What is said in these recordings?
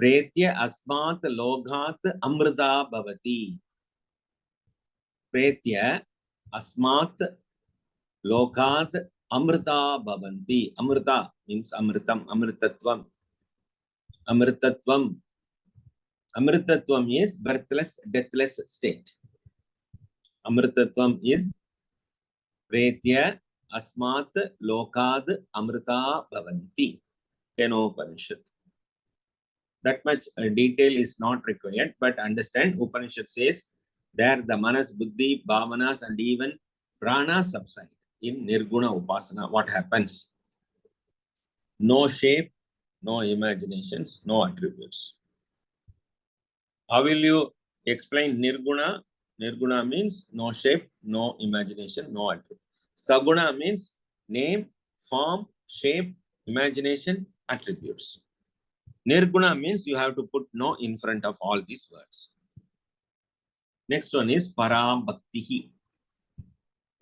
Pretya asmat logat amrita bhavati. Pretya asmat logat amrita bhavanti. Amrita means amritam, amritatvam. Amritatvam. Amritatvam is birthless, deathless state. Amritatvam is Pretya asmat lokad amrita bhavanti. Kenopanishad. That much detail is not required, but understand Upanishad says there the manas, buddhi, bhavanas and even prana subside. In nirguna upasana, what happens? No shape, no imaginations, no attributes. How will you explain nirguna? Nirguna means no shape, no imagination, no attribute. Saguna means name, form, shape, imagination, attributes. Nirguna means you have to put no in front of all these words. Next one is Param Bakthi.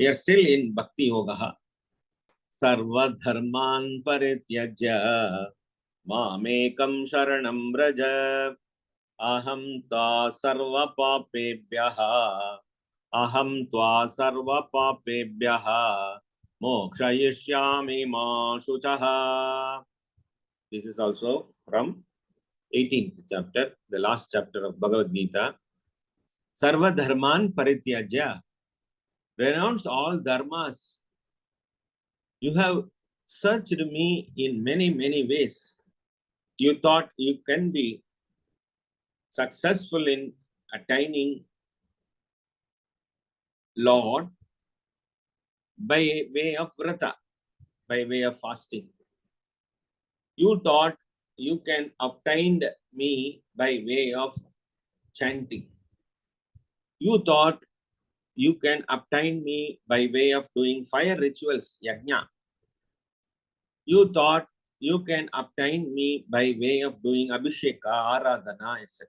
We are still in Bhakti Yoga. Sarva dharman parityajya mamekam sharanam vraja aham tva sarva papebhyaha aham tva sarva papebhyaha mokshayishyami ma shuchaha. This is also from 18th chapter, the last chapter of Bhagavad Gita. Sarva dharman parityajya. Renounce all dharmas. You have searched me in many, many ways. You thought you can be successful in attaining Lord by way of vrata, by way of fasting. You thought you can obtain me by way of chanting. You thought you can obtain me by way of doing fire rituals, yajna. You thought you can obtain me by way of doing abhisheka, aradhana, etc.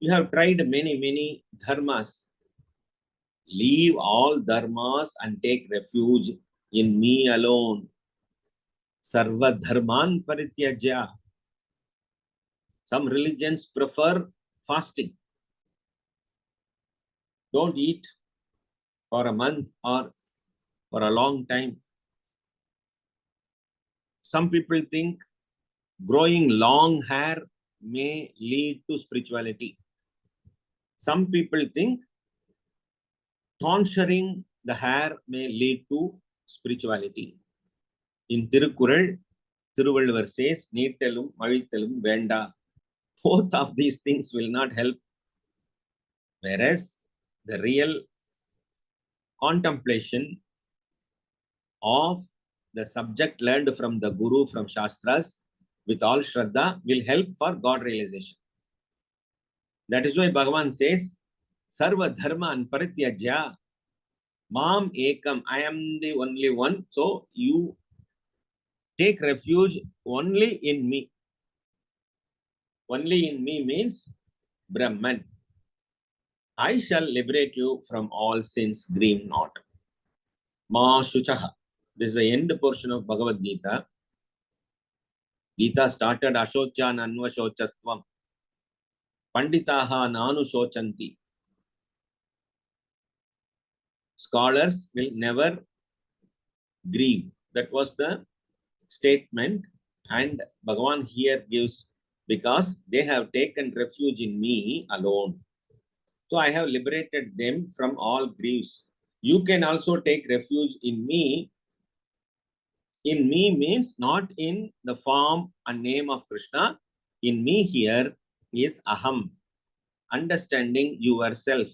You have tried many, many dharmas. Leave all dharmas and take refuge in me alone. Sarva dharman parityajya. Some religions prefer fasting. Don't eat for a month or for a long time. Some people think growing long hair may lead to spirituality. Some people think tonsuring the hair may lead to spirituality. In Tirukural, Thiruvalluvar says, Neetalum, Mazhithalum, Venda. Both of these things will not help. Whereas the real contemplation of the subject learned from the Guru, from Shastras, with all Shraddha, will help for God realization. That is why Bhagavan says, Sarva Dharman Parityajya, Mam Ekam, I am the only one, so you take refuge only in me. Only in me means Brahman. I shall liberate you from all sins, grieve not. Ma Shuchaha. This is the end portion of Bhagavad Gita. Gita started Ashocha Nanva Shochastvam. Panditaha Nanu Shochanti. Scholars will never grieve. That was the statement, and Bhagavan here gives, because they have taken refuge in me alone. So I have liberated them from all griefs. You can also take refuge in me. In me means not in the form and name of Krishna. In me here is aham, understanding yourself.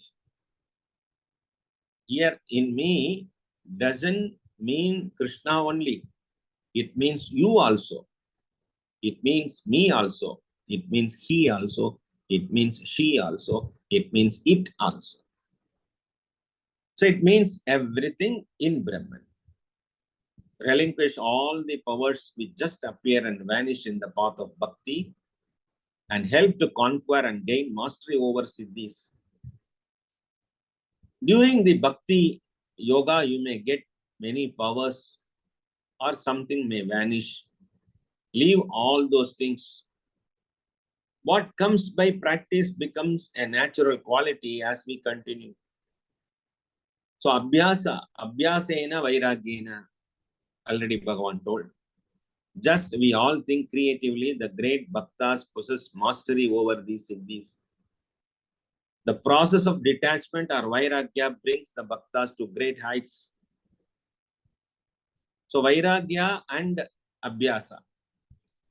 Here in me doesn't mean Krishna only. It means you also. It means me also. It means he also. It means she also. It means it also. So it means everything in Brahman. Relinquish all the powers which just appear and vanish in the path of bhakti and help to conquer and gain mastery over siddhis. During the bhakti yoga, you may get many powers or something may vanish. Leave all those things. What comes by practice becomes a natural quality as we continue. So abhyasena vairagyena, already Bhagavan told. Just we all think creatively, the great bhaktas possess mastery over these siddhis. The process of detachment or vairagya brings the bhaktas to great heights. So vairagya and abhyasa.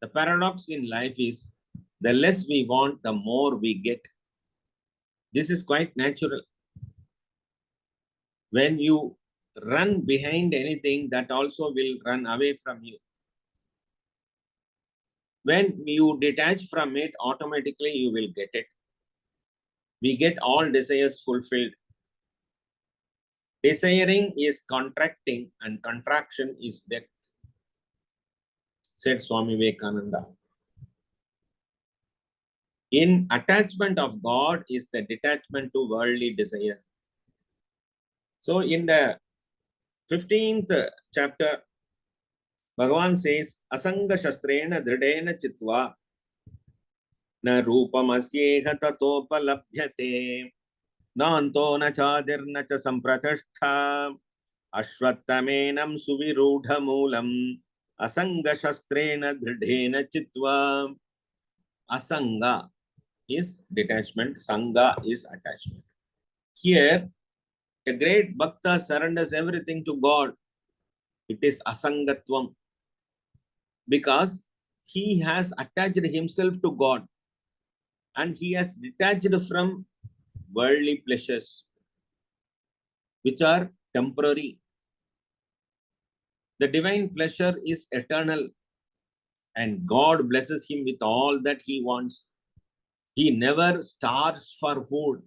The paradox in life is the less we want, the more we get. This is quite natural. When you run behind anything, that also will run away from you. When you detach from it, automatically you will get it. We get all desires fulfilled. Desiring is contracting and contraction is death, said Swami Vivekananda. In attachment of God is the detachment to worldly desire. So in the 15th chapter, Bhagavan says, Asanga Shastrena Dridena Chitva Na Rupamasyeha Tatopalabhyate Nanto Na Chadirna Cha Sampratishtha Ashwattamenam Suvirudha Moolam Asanga Shastrena Dridena Chitva. Asanga is detachment, Sangha is attachment. Here, a great bhakta surrenders everything to God. It is asangatvam because he has attached himself to God and he has detached from worldly pleasures which are temporary. The divine pleasure is eternal and God blesses him with all that he wants. He never starves for food.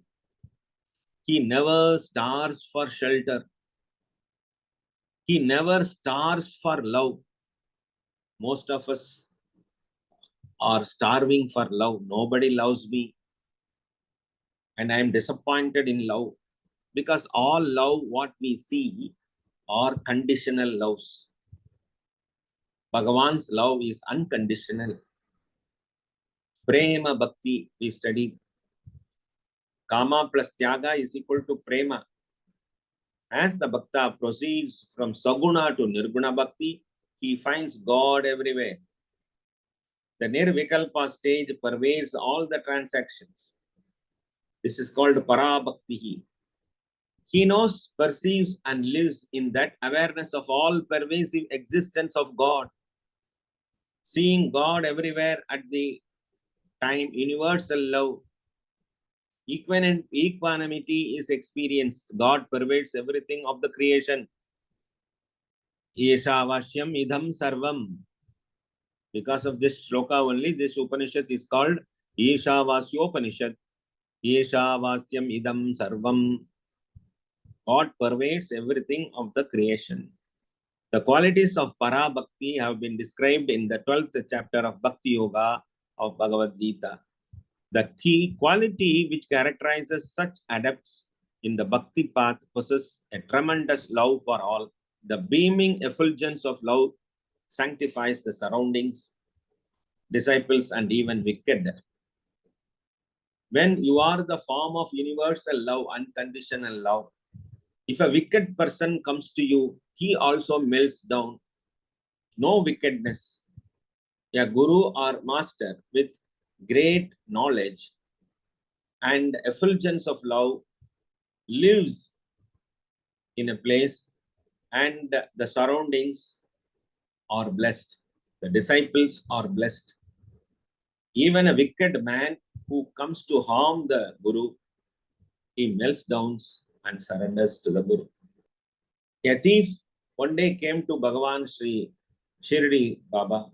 He never starves for shelter. He never starves for love. Most of us are starving for love. Nobody loves me. And I am disappointed in love. Because all love, what we see, are conditional loves. Bhagavan's love is unconditional. Prema Bakthi, we studied. Kama plus Tyaga is equal to Prema. As the Bhakta proceeds from Saguna to Nirguna Bhakti, he finds God everywhere. The Nirvikalpa stage pervades all the transactions. This is called Parabhakti. He knows, perceives, and lives in that awareness of all pervasive existence of God. Seeing God everywhere at the time, universal love, equanimity is experienced. God pervades everything of the creation. Yeshavashyam idham sarvam. Because of this shloka only, this Upanishad is called Yeshavasyopanishad. Yeshavasyam idam sarvam. God pervades everything of the creation. The qualities of Parabhakti have been described in the 12th chapter of Bhakti Yoga of Bhagavad Gita. The key quality which characterizes such adepts in the Bhakti path possesses a tremendous love for all. The beaming effulgence of love sanctifies the surroundings, disciples, and even wicked. When you are the form of universal love, unconditional love, if a wicked person comes to you, he also melts down. No wickedness. A guru or master with great knowledge and effulgence of love lives in a place and the surroundings are blessed. The disciples are blessed. Even a wicked man who comes to harm the guru, he melts down and surrenders to the guru. A thief one day came to Bhagavan Sri Shirdi Baba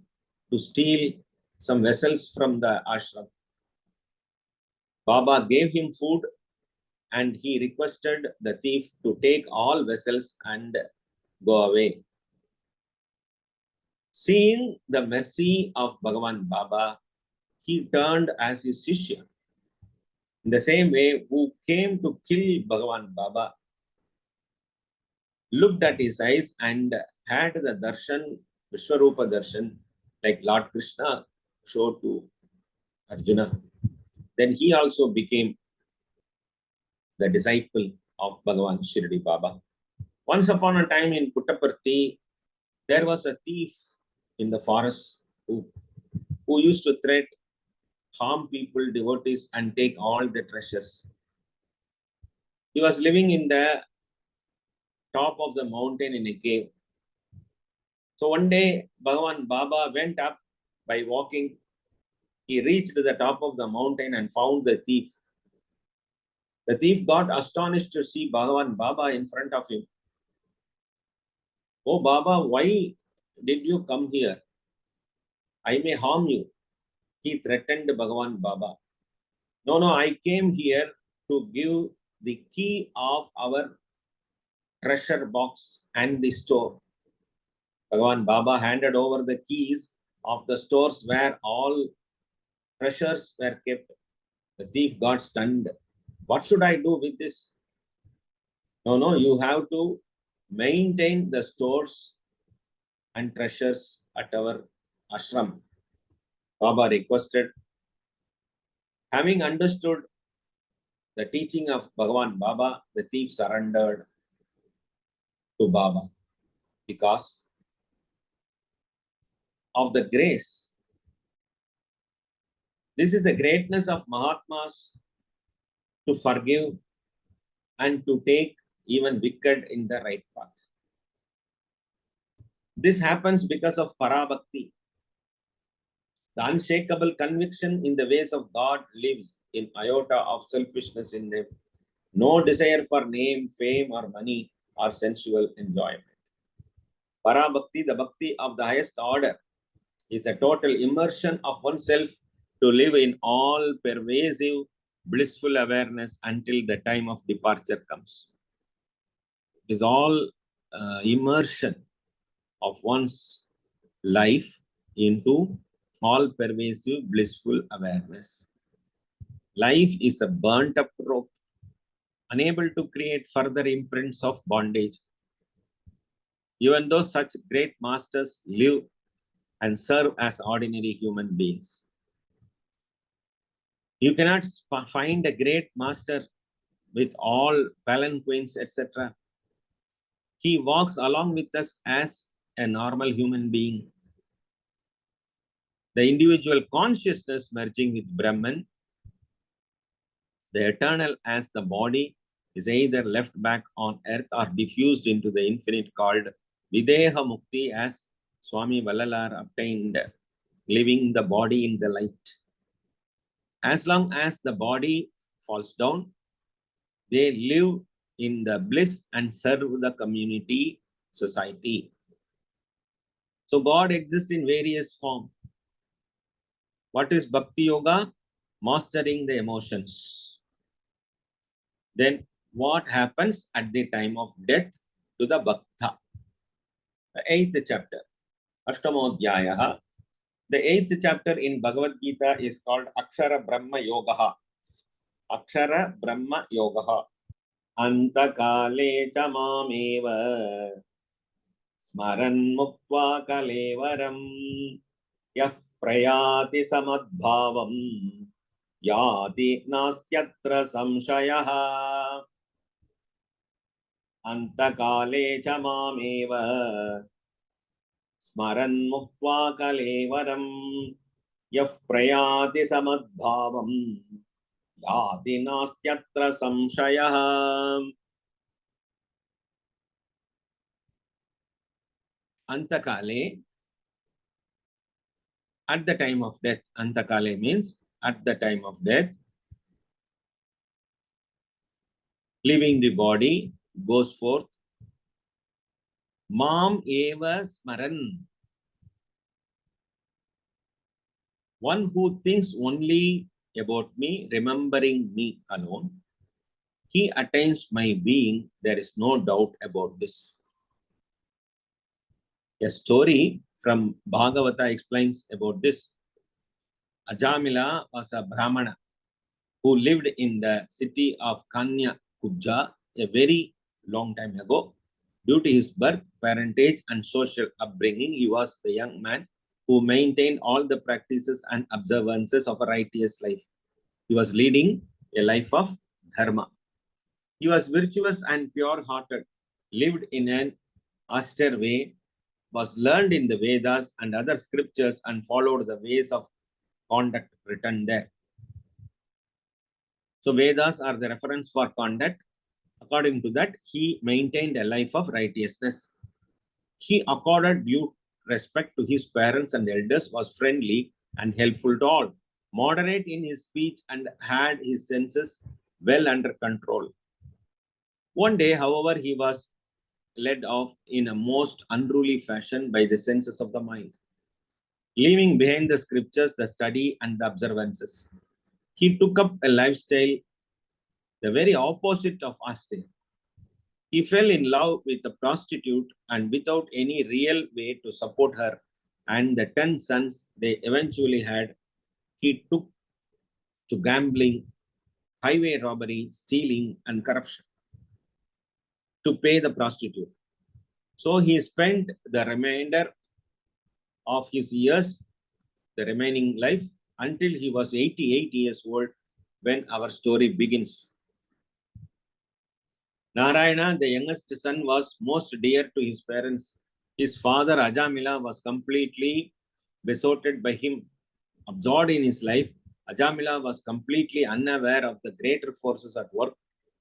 to steal some vessels from the ashram. Baba gave him food and he requested the thief to take all vessels and go away. Seeing the mercy of Bhagavan Baba, he turned as his Shishya. In the same way, who came to kill Bhagavan Baba, looked at his eyes and had the darshan, Vishwarupa darshan, like Lord Krishna showed to Arjuna. Then he also became the disciple of Bhagavan Shirdi Baba. Once upon a time in Puttaparthi, there was a thief in the forest who used to threat, harm people, devotees, and take all the treasures. He was living in the top of the mountain in a cave. So one day, Bhagavan Baba went up by walking. He reached the top of the mountain and found the thief. The thief got astonished to see Bhagavan Baba in front of him. Oh Baba, why did you come here? I may harm you. He threatened Bhagavan Baba. No, I came here to give the key of our treasure box and the store. Bhagavan Baba handed over the keys of the stores where all treasures were kept. The thief got stunned. What should I do with this? No, you have to maintain the stores and treasures at our ashram. Baba requested. Having understood the teaching of Bhagavan Baba, the thief surrendered to Baba because of the grace. This is the greatness of Mahatmas, to forgive and to take even wicked in the right path. This happens because of Parabhakti. The unshakable conviction in the ways of God lives in iota of selfishness in them. No desire for name, fame, or money, or sensual enjoyment. Parabhakti, the bhakti of the highest order, is a total immersion of oneself to live in all pervasive, blissful awareness until the time of departure comes. It is all immersion of one's life into all pervasive, blissful awareness. Life is a burnt up rope, unable to create further imprints of bondage. Even though such great masters live and serve as ordinary human beings. You cannot find a great master with all palanquins, etc. He walks along with us as a normal human being. The individual consciousness merging with Brahman, the eternal as the body, is either left back on earth or diffused into the infinite called Videha Mukti, as Swami Vallalar obtained, leaving the body in the light. As long as the body falls down, they live in the bliss and serve the community, society. So God exists in various forms. What is Bhakti Yoga? Mastering the emotions. Then what happens at the time of death to the Bhakta? The 8th chapter, Ashtamodhyaya. The 8th chapter in Bhagavad Gita is called Akshara Brahma Yoga. Akshara Brahma Yoga. Antakale cha mameva smaran muktva kalevaram yah prayati samadbhavam yati nastyatra samshayaha. Antakale cha mameva smaran muktva kalevaram yah prayati samadbhavam yati nastyatra samshayaha. Antakale, at the time of death. Antakale means at the time of death. Leaving the body, goes forth. Mam eva smaran. One who thinks only about me, remembering me alone, he attains my being. There is no doubt about this. A story from Bhagavata explains about this. Ajamila was a Brahmana who lived in the city of Kanya Kubja a very long time ago. Due to his birth, parentage, and social upbringing, he was the young man who maintained all the practices and observances of a righteous life. He was leading a life of dharma. He was virtuous and pure-hearted, lived in an austere way, was learned in the Vedas and other scriptures, and followed the ways of conduct written there. So Vedas are the reference for conduct. According to that, he maintained a life of righteousness. He accorded due respect to his parents and elders, was friendly and helpful to all, moderate in his speech, and had his senses well under control. One day, however, he was led off in a most unruly fashion by the senses of the mind, leaving behind the scriptures, the study, and the observances. He took up a lifestyle the very opposite of austere. He fell in love with a prostitute, and without any real way to support her and the 10 sons they eventually had, he took to gambling, highway robbery, stealing, and corruption to pay the prostitute. So he spent the remainder of his years, the remaining life, until he was 88 years old when our story begins. Narayana, the youngest son, was most dear to his parents. His father, Ajamila, was completely besotted by him. Absorbed in his life, Ajamila was completely unaware of the greater forces at work.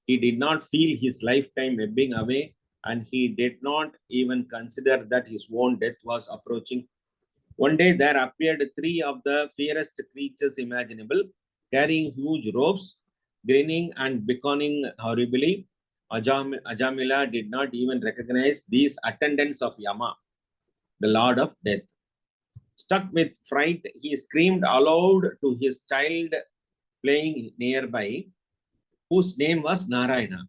He did not feel his lifetime ebbing away, and he did not even consider that his own death was approaching. One day there appeared 3 of the fiercest creatures imaginable, carrying huge ropes, grinning and beckoning horribly. Ajamila did not even recognize these attendants of Yama, the Lord of Death. Struck with fright, he screamed aloud to his child playing nearby, whose name was Narayana.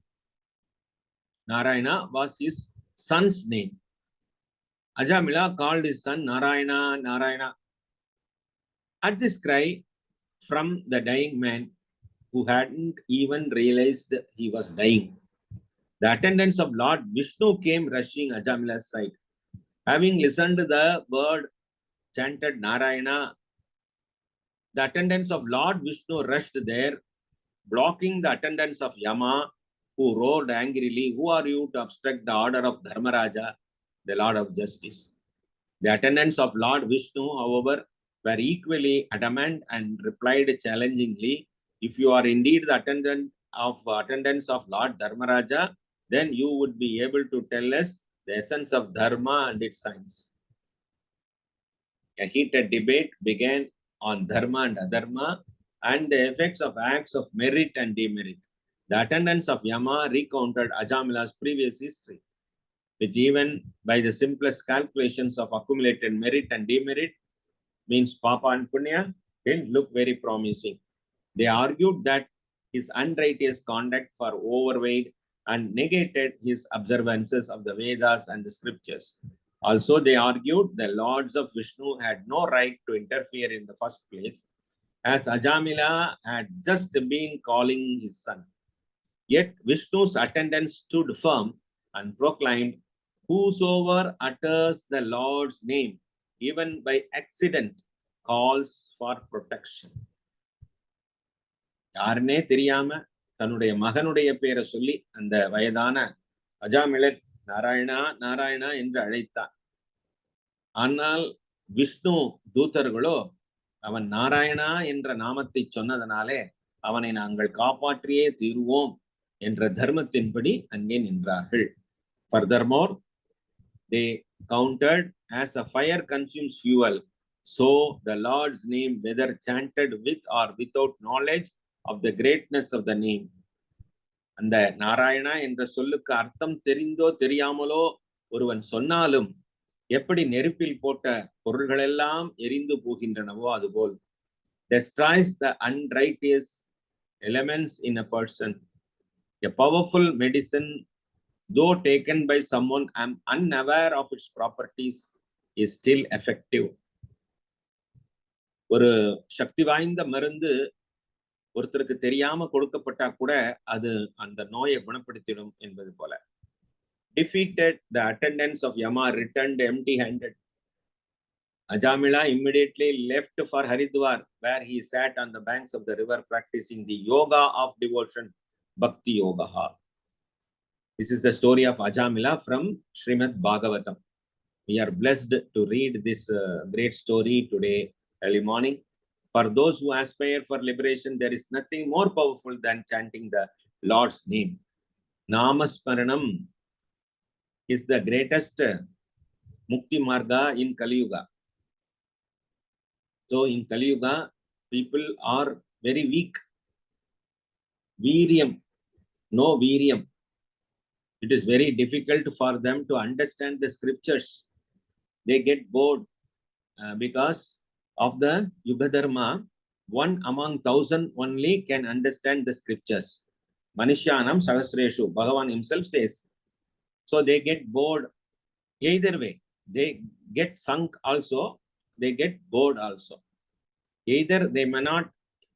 Narayana was his son's name. Ajamila called his son Narayana, Narayana. At this cry from the dying man, who hadn't even realized he was dying, the attendants of Lord Vishnu came rushing Ajamila's side. Having listened to the word chanted Narayana, the attendants of Lord Vishnu rushed there, blocking the attendants of Yama, who roared angrily, "Who are you to obstruct the order of Dharmaraja, the Lord of Justice?" The attendants of Lord Vishnu, however, were equally adamant and replied challengingly, "If you are indeed the attendants of Lord Dharmaraja, then you would be able to tell us the essence of Dharma and its signs." A heated debate began on Dharma and Adharma and the effects of acts of merit and demerit. The attendants of Yama recounted Ajamila's previous history, which even by the simplest calculations of accumulated merit and demerit, means Papa and Punya, didn't look very promising. They argued that his unrighteous conduct far overweighed and negated his observances of the Vedas and the scriptures. Also, they argued the lords of Vishnu had no right to interfere in the first place, as Ajamila had just been calling his son. Yet Vishnu's attendants stood firm and proclaimed, "Whosoever utters the Lord's name, even by accident, calls for protection." யாருன்னே தெரியாம தன்னுடைய மகனுடைய பேரை சொல்லி அந்த வயதான அஜாமிலர் நாராயணா நாராயணா என்று அழைத்தார். ஆனால் விஷ்ணு தூதர்களோ அவன் நாராயணா என்ற நாமத்தை சொன்னதனாலே அவனை நாங்கள் காப்பாற்றியே தீருவோம் என்ற தர்மத்தின்படி அங்கே நின்றார்கள். Furthermore, they countered, as a fire consumes fuel, so the Lord's name, whether chanted with or without knowledge of the greatness of the name. அந்த நாராயணா என்ற சொல்லுக்கு அர்த்தம் தெரிந்தோ தெரியாமலோ ஒருவன் சொன்னாலும் எப்படி நெருப்பில் போட்ட பொருள்களெல்லாம் எரிந்து போகின்றனவோ அதுபோல் destroys the unrighteous elements in a person. A powerful medicine, though taken by someone unaware of its properties, is still effective. ஒரு சக்தி வாய்ந்த மருந்து ஒருத்தருக்கு தெரியாம கொடுக்கப்பட்டா கூட அது அந்த நோயை குணப்படுத்திடும் என்பது போல. Defeated, the attendants of Yama returned empty-handed. Ajamila immediately left for Haridwar, where he sat on the banks of the river practicing the yoga of devotion, Bhakti Yoga. This is the story of Ajamila from Srimad Bhagavatam. We are blessed to read this great story today early morning. For those who aspire for liberation, there is nothing more powerful than chanting the Lord's name. Namasmaranam is the greatest Mukti Marga in Kali Yuga. So in Kali Yuga, people are very weak. Viryam, no Viryam. It is very difficult for them to understand the scriptures. They get bored because of the Yuga Dharma. One among 1,000 only can understand the scriptures. Manishyanam Sahasreshu, Bhagavan himself says. So they get bored either way. They get sunk also, they get bored also. Either they may not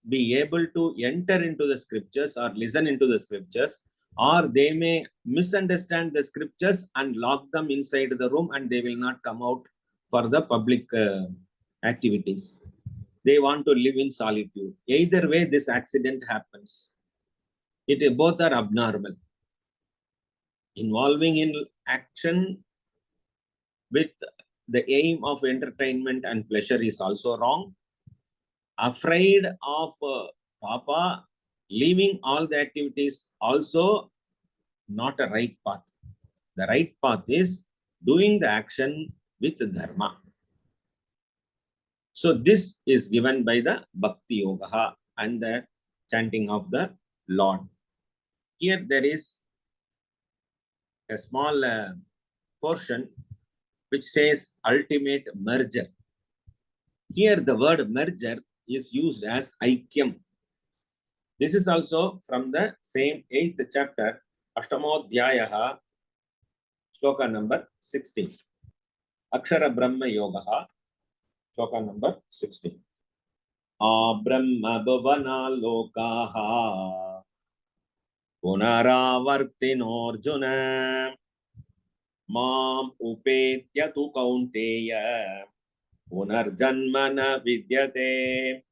be able to enter into the scriptures or listen into the scriptures, or they may misunderstand the scriptures and lock them inside the room and they will not come out for the public activities. They want to live in solitude. Either way, this accident happens. Both are abnormal. Involving in action with the aim of entertainment and pleasure is also wrong. Afraid of Papa, leaving all the activities also not a right path. The right path is doing the action with dharma. So this is given by the Bhakti Yoga and the chanting of the Lord. Here there is a small portion which says ultimate merger. Here the word merger is used as Aikyam. This is also from the same 8th chapter, Ashtamodhyayaha, Shloka number 16. Akshara Brahma Yogaha, Shloka number 16. Brahma Bhavana Lokaha Punaravartinorjuna Mam Upetya Tu Kaunteya Punarjanmana Vidyate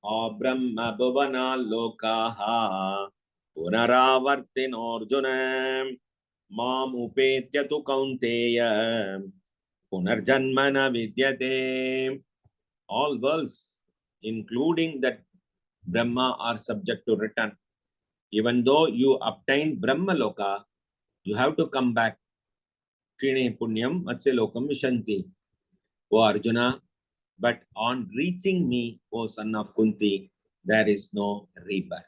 Brahma Bhavana Lokaha Punaravartinorjuna Mam Upetya Tu Kaunteya Punarjanmana Vidyate. All worlds, including that Brahma, are subject to return. Even though you obtain Brahma Loka, you have to come back. Krine Punyam Matsya Lokam Vishanti. O Arjuna, but on reaching me, O son of Kunti, there is no rebirth.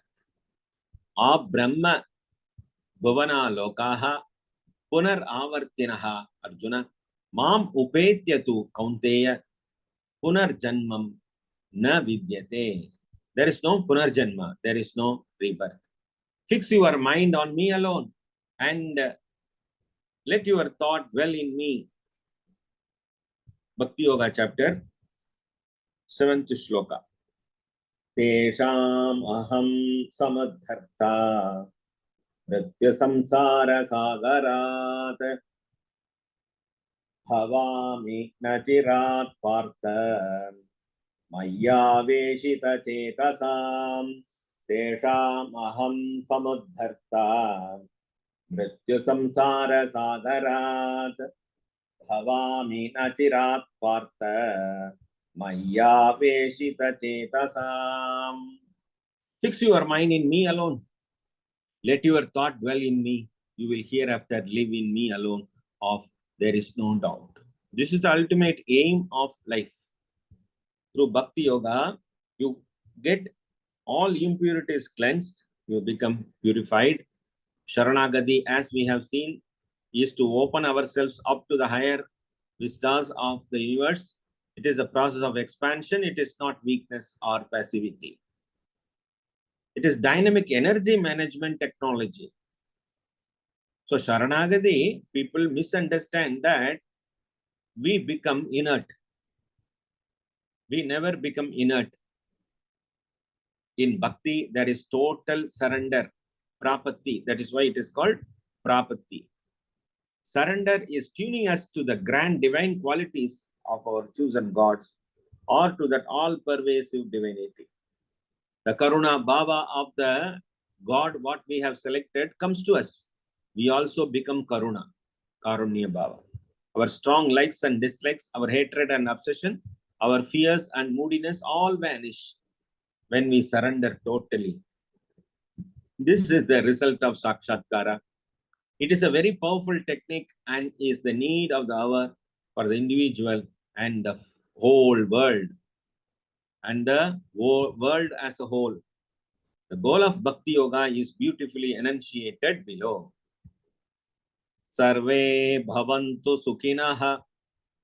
Brahma Bhavana Lokaha Punar Avartinaha Arjuna Mam Upetyatu Kaunteya Punar Janmam Na Vidyate. There is no Punarjanma, there is no rebirth. Fix your mind on me alone and let your thought dwell in me. Bhakti Yoga chapter 7th shloka. Tesham aham samadharta Pratya samsara sagarat Bhavami nachirat partha Maya veshita chetasam Tesham aham samadharta Pratya samsara sagarat Bhavami nachirat partha Maya veshita chetasam. Fix your mind in me alone. Let your thought dwell in me. You will hereafter live in me alone. There is no doubt. This is the ultimate aim of life. Through Bhakti Yoga, you get all impurities cleansed. You become purified. Sharanagati, as we have seen, is to open ourselves up to the higher vistas of the universe. It is a process of expansion. It is not weakness or passivity. It is dynamic energy management technology. So Sharanagati, people misunderstand that we become inert. We never become inert. In Bhakti, there is total surrender, prapatti. That is why it is called prapatti. Surrender is tuning us to the grand divine qualities of our chosen gods or to that all-pervasive divinity. The Karuna Bhava of the God, what we have selected, comes to us. We also become Karuna, Karunya Bhava. Our strong likes and dislikes, our hatred and obsession, our fears and moodiness all vanish when we surrender totally. This is the result of Sakshatkara. It is a very powerful technique and is the need of the hour for the individual and the whole world and the world as a whole. The goal of Bhakti Yoga is beautifully enunciated below. Sarve bhavantu sukhinaha,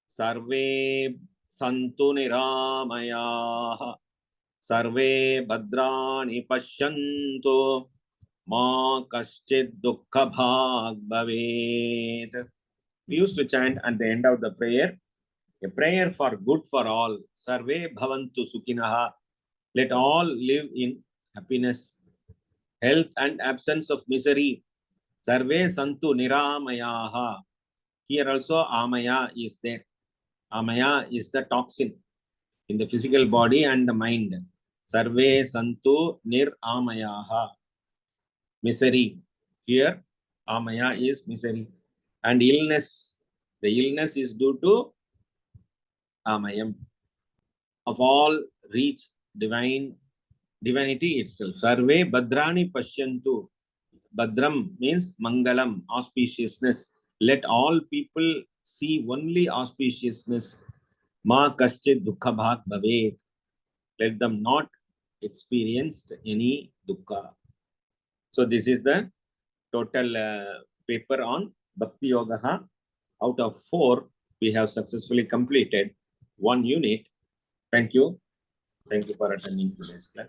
sarve santu niramayaha, sarve bhadrani pashyantu, ma kaschid dukkha bhag bhavet. We used to chant at the end of the prayer, a prayer for good for all. Sarve bhavantu sukhinaha. Let all live in happiness, health and absence of misery. Sarve santu niramayaha. Here also amaya is there. Amaya is the toxin in the physical body and the mind. Sarve santu niramayaha. Misery. Here amaya is misery. And illness. The illness is due to amayam. Of all reach divinity itself. Sarve Badrani Pashyantu. Badram means Mangalam, auspiciousness. Let all people see only auspiciousness. Ma Kaschid Dukkha Bhag Bhavet. Let them not experience any dukkha. So this is the total paper on Bhakti Yoga. Out of 4, we have successfully completed 1 unit. Thank you. Thank you for attending today's class.